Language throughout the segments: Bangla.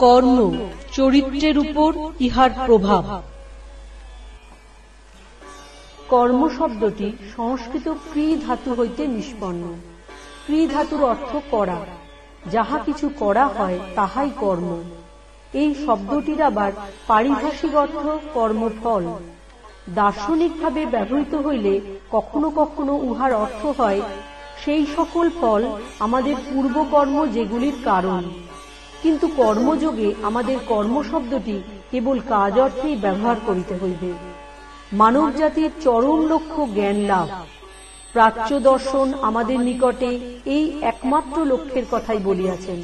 কর্ম চরিত্রের উপর ইহার প্রভাব। কর্ম শব্দটি সংস্কৃত ক্রি ধাতু হইতে নিষ্পন্ন। ক্রি ধাতুর অর্থ করা, যাহা কিছু করা হয় তাহাই কর্ম। এই শব্দটির আবার পারিভাষিক অর্থ কর্মফল। দার্শনিকভাবে ব্যবহৃত হইলে কখনো কখনো উহার অর্থ হয় সেই সকল ফল আমাদের পূর্বকর্ম যেগুলির কারণ। কিন্তু কর্মযোগে আমাদের কর্ম শব্দটি কেবল কাজ অর্থেই ব্যবহার করিতে হইবে। মানব জাতির চরম লক্ষ্য জ্ঞান লাভ। প্রাচ্য দর্শন আমাদের নিকটে এই একমাত্র লক্ষ্যের কথাই বলিয়াছেন।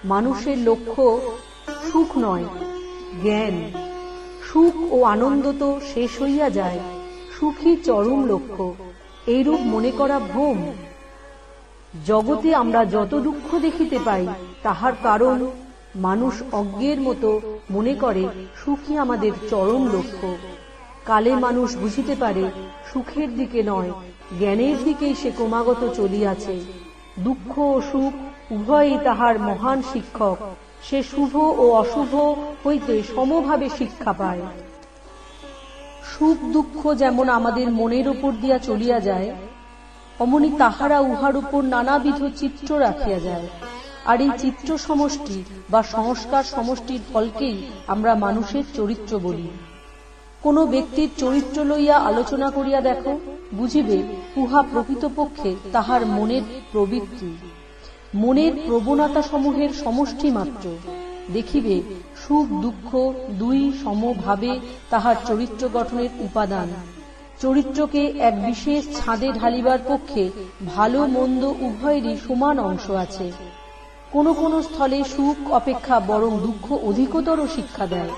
মানুষের লক্ষ্য সুখ নয়, জ্ঞান। সুখ ও আনন্দ তো শেষ হইয়া যায়, সুখই চরম লক্ষ্য, এইরূপ মনে করা ভ্রম। জগতে আমরা যত দুঃখ দেখিতে পাই তাহার কারণ মানুষ অজ্ঞের মতো মনে করে সুখই আমাদের চরম লক্ষ্য। কালে মানুষ বুঝিতে পারে সুখের দিকে নয়, জ্ঞানের দিকেই সে ক্রমাগত চলিয়াছে। দুঃখ ও সুখ উভয়ই তাহার মহান শিক্ষক। সে শুভ ও অশুভ হইতে সমভাবে শিক্ষা পায়। সুখ দুঃখ যেমন আমাদের মনের উপর দিয়া চলিয়া যায়, অমনি তাহারা উহার উপর নানাবিধ চিত্র রাখিয়া যায়। আর এই চিত্র সমষ্টি বা সংস্কার সমষ্টির ফলকেই আমরা মানুষের চরিত্র বলি। কোন ব্যক্তির চরিত্র লইয়া আলোচনা করিয়া দেখো, বুঝিবে উহা প্রকৃতপক্ষে তাহার মনের প্রবৃত্তি, মনের প্রবণতা সমূহের সমষ্টি মাত্র। দেখিবে সুখ দুঃখ দুই সমভাবে তাহার চরিত্র গঠনের উপাদান। চরিত্রকে এক বিশেষ ছাদে ঢালিবার পক্ষে ভালো মন্দ উভয়েরই সমান অংশ আছে। কোন কোন স্থলে সুখ অপেক্ষা বরং দুঃখ অধিকতর শিক্ষা দেয়।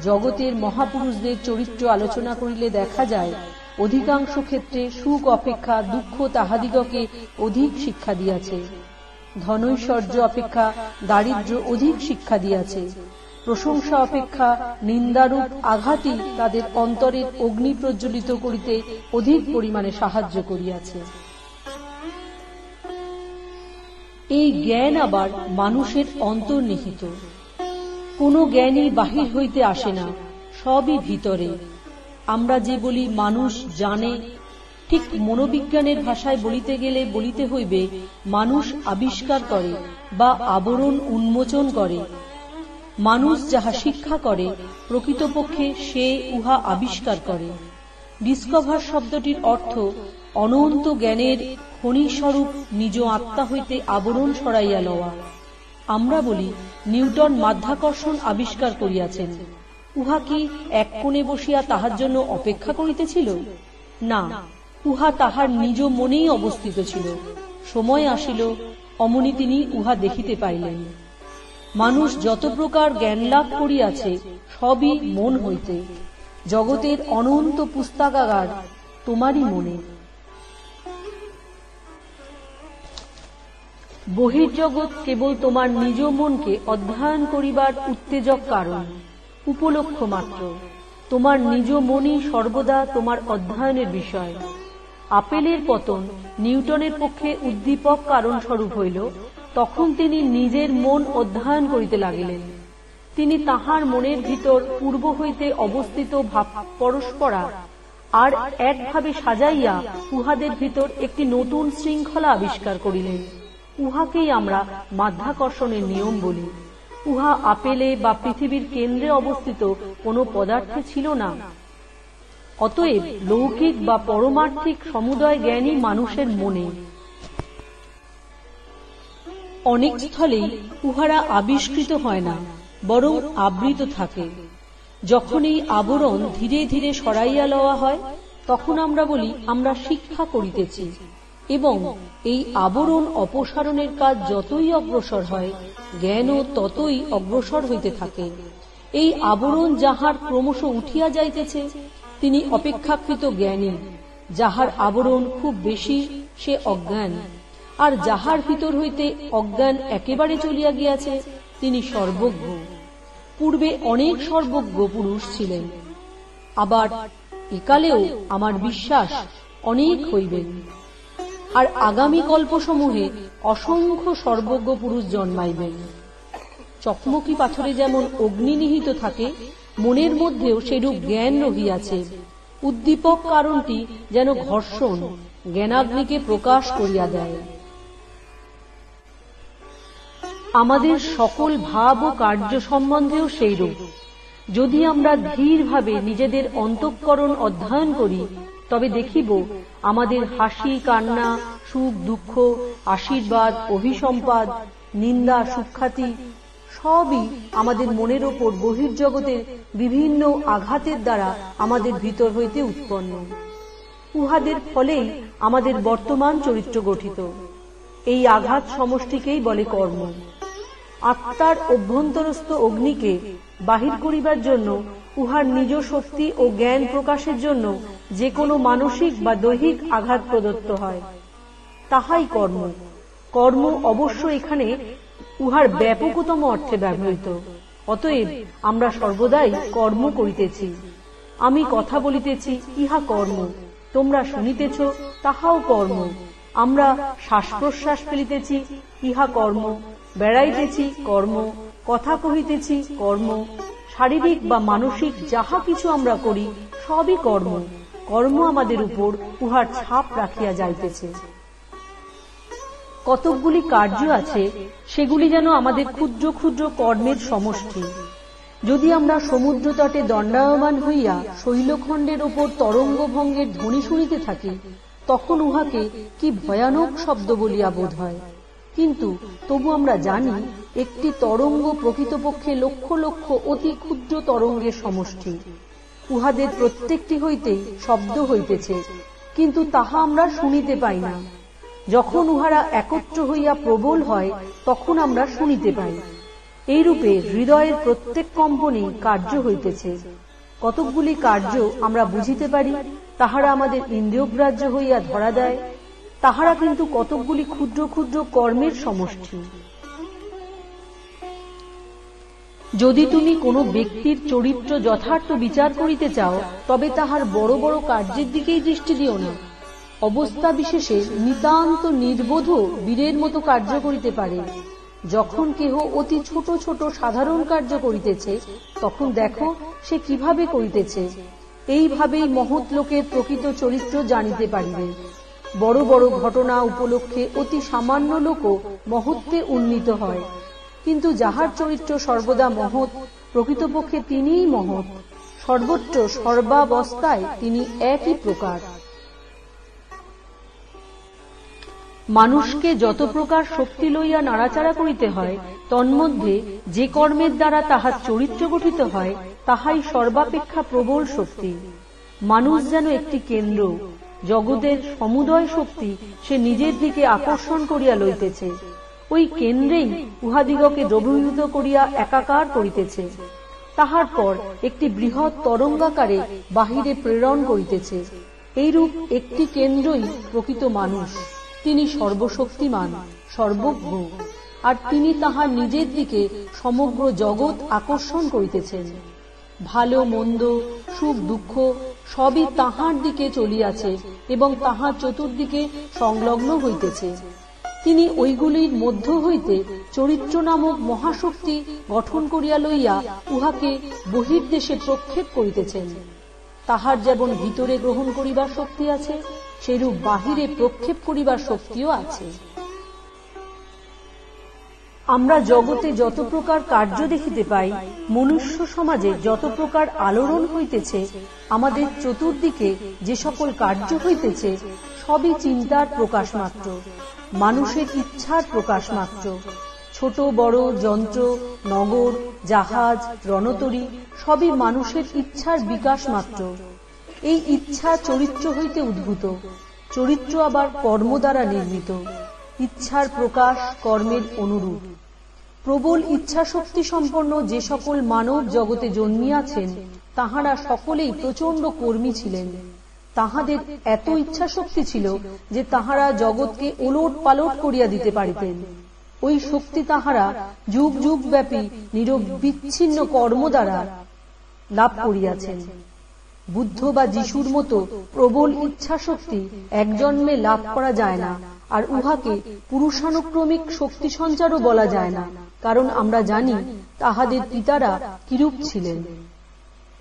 জগতের মহাপুরুষদের চরিত্র আলোচনা করিলে দেখা যায় অধিকাংশ ক্ষেত্রে সুখ অপেক্ষা দুঃখ তাহাদিগকে অধিক শিক্ষা দিয়াছে। ধনৈশ্বর্য অপেক্ষা দারিদ্র্য অধিক শিক্ষা দিয়াছে। প্রশংসা অপেক্ষা নিন্দারূপ আঘাতই তাদের অন্তরের অগ্নি প্রজ্বলিত করিতে অধিক পরিমাণে সাহায্য করিয়াছে। এই জ্ঞান আবার মানুষের অন্তর্নিহিত। কোন জ্ঞানই বাহির হইতে আসে না, সবই ভিতরে। আমরা যে বলি মানুষ জানে, ঠিক মনোবিজ্ঞানের ভাষায় বলিতে গেলে বলিতে হইবে মানুষ আবিষ্কার করে বা আবরণ উন্মোচন করে। মানুষ যাহা শিক্ষা করে প্রকৃতপক্ষে সে উহা আবিষ্কার করে। ডিসকভার শব্দটির অর্থ অনন্ত জ্ঞানের খনিস্বরূপ নিজ আত্মা হইতে আবরণ সরাইয়া লওয়া। আমরা বলি নিউটন মাধ্যাকর্ষণ আবিষ্কার করিয়াছেন। উহা কি এক কোণে বসিয়া তাহার জন্য অপেক্ষা করিতেছিল? না, উহা তাহার নিজ মনেই অবস্থিত ছিল। সময় আসিল, অমনি তিনি উহা দেখিতে পাইলেন। মানুষ যত প্রকার জ্ঞান লাভ করিয়াছে সবই মন হইতে। জগতের অনন্ত পুস্তকাগার তোমারই মনে। বহির্জগৎ কেবল তোমার নিজ মনকে অধ্যয়ন করিবার উত্তেজক কারণ, উপলক্ষ মাত্র। তোমার নিজ মনই সর্বদা তোমার অধ্যয়নের বিষয়। আপেলের পতন নিউটনের পক্ষে উদ্দীপক কারণ স্বরূপ হইল, তখন তিনি নিজের মন অধ্যয়ন করিতে লাগিলেন। তিনি তাহার মনের ভিতর পূর্ব হইতে অবস্থিত ভাব পরস্পরা আর একভাবে সাজাইয়া উহাদের ভিতর একটি নতুন শৃঙ্খলা আবিষ্কার করিলেন। উহাকেই আমরা মাধ্যাকর্ষণের নিয়ম বলি। উহা আপেলে বা পৃথিবীর কেন্দ্রে অবস্থিত কোন পদার্থে ছিল না। অতএব লৌকিক বা পরমার্থিক সমুদয় জ্ঞানই মানুষের মনে। অনেক স্থলেই উহারা আবিষ্কৃত হয় না, বরং আবৃত থাকে। যখন এই আবরণ ধীরে ধীরে সরাইয়া লওয়া হয়, তখন আমরা বলি আমরা শিক্ষা করিতেছি। এবং এই আবরণ অপসারণের কাজ যতই অগ্রসর হয়, জ্ঞানও ততই অগ্রসর হইতে থাকে। এই আবরণ যাহার ক্রমশ উঠিয়া যাইতেছে তিনি অপেক্ষাকৃত জ্ঞানী। যাহার আবরণ খুব বেশি সে অজ্ঞান। আর যাহার ভিতর হইতে অজ্ঞান একেবারে চলিয়া গিয়াছে তিনি সর্বজ্ঞ। পূর্বে অনেক সর্বজ্ঞ পুরুষ ছিলেন, আবার একালেও আমার বিশ্বাস অনেক হইবেন। আর আগামী কল্পসমূহে অসংখ্য সর্বজ্ঞ পুরুষ জন্মাইবেন। চকমকি পাথরে যেমন অগ্নি নিহিত থাকে, মনের মধ্যেও সেরূপ জ্ঞান রহিয়াছে। উদ্দীপক কারণটি যেন ঘর্ষণ জ্ঞানাগ্নিকে প্রকাশ করিয়া দেয়। আমাদের সকল ভাব ও কার্য সম্বন্ধেও সেইরূপ। যদি আমরা ধীরভাবে নিজেদের অন্তঃকরণ অধ্যয়ন করি, তবে দেখিব আমাদের হাসি কান্না, সুখ দুঃখ, আশীর্বাদ অভিসম্পাদ, নিন্দা সুখ্যাতি সবই আমাদের মনের ওপর বহির্জগতের বিভিন্ন আঘাতের দ্বারা আমাদের ভিতর হইতে উৎপন্ন। উহাদের ফলেই আমাদের বর্তমান চরিত্র গঠিত। এই আঘাত সমষ্টিকেই বলে কর্ম। আত্মার অভ্যন্তরস্থ অগ্নিকে বাহির করিবার জন্য, উহার নিজ শক্তি ও জ্ঞান প্রকাশের জন্য যে কোনো মানসিক বা দৈহিক আঘাত প্রদত্ত হয়, তাহাই কর্ম। কর্ম অবশ্য এখানে উহার ব্যাপকতম অর্থে ব্যবহৃত। অতএব আমরা সর্বদাই কর্ম করিতেছি। আমি কথা বলিতেছি, ইহা কর্ম। তোমরা শুনিতেছ, তাহাও কর্ম। আমরা শ্বাস প্রশ্বাস ফেলিতেছি, ইহা কর্ম। বেড়াইতেছি, কর্ম। কথা কহিতেছি, কর্ম। শারীরিক বা মানসিক যাহা কিছু আমরা করি, সবই কর্ম। কর্ম আমাদের উপর উহার ছাপ রাখিয়া যাইতেছে। কতকগুলি কার্য আছে, সেগুলি যেন আমাদের ক্ষুদ্র ক্ষুদ্র কর্মের সমষ্টি। যদি আমরা সমুদ্র তটে দণ্ডায়মান হইয়া শৈলখণ্ডের ওপর তরঙ্গ ভঙ্গের ধ্বনি শুনিতে থাকি, তখন উহাকে কি ভয়ানক শব্দ বলিয়া বোধ হয়। কিন্তু তবু আমরা জানি, একটি তরঙ্গ প্রকৃতপক্ষে লক্ষ লক্ষ অতি ক্ষুদ্র তরঙ্গের সমষ্টি। উহাদের প্রত্যেকটি হইতেই শব্দ হইতেছে, কিন্তু তাহা আমরা শুনিতে পাই না। যখন উহারা একত্র হইয়া প্রবল হয়, তখন আমরা শুনিতে পাই। এইরূপে হৃদয়ের প্রত্যেক কম্পনই কার্য হইতেছে। কতকগুলি কার্য আমরা বুঝিতে পারি, তাহারা আমাদের ইন্দ্রিয়গ্রাহ্য হইয়া ধরা দেয়। তাহারা কিন্তু কতকগুলি ক্ষুদ্র ক্ষুদ্র কর্মের সমষ্টি। যদি তুমি কোনো ব্যক্তির চরিত্র যথার্থ বিচার করিতে চাও, তবে তাহার বড় বড় কার্যের দিকেই দৃষ্টি দিও না। অবস্থা বিশেষে নিতান্ত নির্বোধ বীরের মতো কার্য করিতে পারে। যখন কেহ অতি ছোট ছোট সাধারণ কার্য করিতেছে, তখন দেখো সে কিভাবে করিতেছে। এইভাবেই মহৎ লোকের প্রকৃত চরিত্র জানিতে পারিবে। বড় বড় ঘটনা উপলক্ষে অতি সামান্য লোকও মহত্বে উন্নীত হয়, কিন্তু যাহার চরিত্র সর্বদা মহৎ, প্রকৃতপক্ষে তিনিই মহৎ। সর্বত্র সর্বাবস্থায় তিনি একই প্রকার। মানুষকে যত প্রকার শক্তি লইয়া নাড়াচাড়া করিতে হয়, তন্মধ্যে যে কর্মের দ্বারা তাহার চরিত্র গঠিত হয়, তাহাই সর্বাপেক্ষা প্রবল শক্তি। মানুষ যেন একটি কেন্দ্র, জগতের সমুদয় শক্তি সে নিজের দিকে আকর্ষণ করিয়া লইতেছে। ওই কেন্দ্রেই উহাদিগকে দ্রবীভূত করিয়া একাকার করিতেছে। তাহার পর একটি বৃহৎ তরঙ্গাকারে বাহিরে প্রেরণ করিতেছে। এইরূপ একটি কেন্দ্রই প্রকৃত মানুষ। তিনি সর্বশক্তিমান, সর্বজ্ঞ, আর তিনি তাহার নিজের দিকে সমগ্র জগৎ আকর্ষণ করিতেছেন। ভালো মন্দ, সুখ দুঃখ সবই তাহার দিকে চলিয়াছে এবং তাহার চতুর্দিকে সংলগ্ন হইতেছে। তিনি ওইগুলির মধ্য হইতে চরিত্র নামক মহাশক্তি গঠন করিয়া লইয়া উহাকে বহির্দেশে প্রক্ষেপ করিতেছেন। তাহার যেমন ভিতরে গ্রহণ করিবার শক্তি আছে, সেরূপ বাহিরে প্রক্ষেপ করিবার শক্তিও আছে। আমরা জগতে যত প্রকার কার্য দেখিতে পাই, মনুষ্য সমাজে যত প্রকার আলোড়ন হইতেছে, আমাদের চতুর্দিকে যে সকল কার্য হইতেছে, সবই চিন্তার প্রকাশ মাত্র, মানুষের ইচ্ছার প্রকাশ মাত্র। ছোট বড় যন্ত্র, নগর, জাহাজ, রণতরী সবই মানুষের ইচ্ছার বিকাশ মাত্র। এই ইচ্ছা চরিত্র হইতে উদ্ভূত, চরিত্র আবার কর্ম দ্বারা নির্মিত। ইচ্ছার প্রকাশ কর্মের অনুরূপ। প্রবল ইচ্ছা শক্তি সম্পন্ন যে সকল মানব জগতে জন্মিয়াছেন, তাহারা সকলেই প্রচন্ড কর্মী ছিলেন। তাহাদের এত ইচ্ছা শক্তি ছিল যে তাহারা জগৎকে ওলট পালট করিয়া দিতে পারিতেন। ওই শক্তি তাহারা যুগ যুগ ব্যাপী নিরবিচ্ছিন্ন কর্ম দ্বারা লাভ করিয়াছেন। বুদ্ধ বা যিশুর মতো প্রবল ইচ্ছা শক্তি এক জন্মে লাভ করা যায় না, আর উহাকে পুরুষানুক্রমিক শক্তি সঞ্চারও বলা যায় না। কারণ আমরা জানি তাহাদের পিতারা কিরূপ ছিলেন।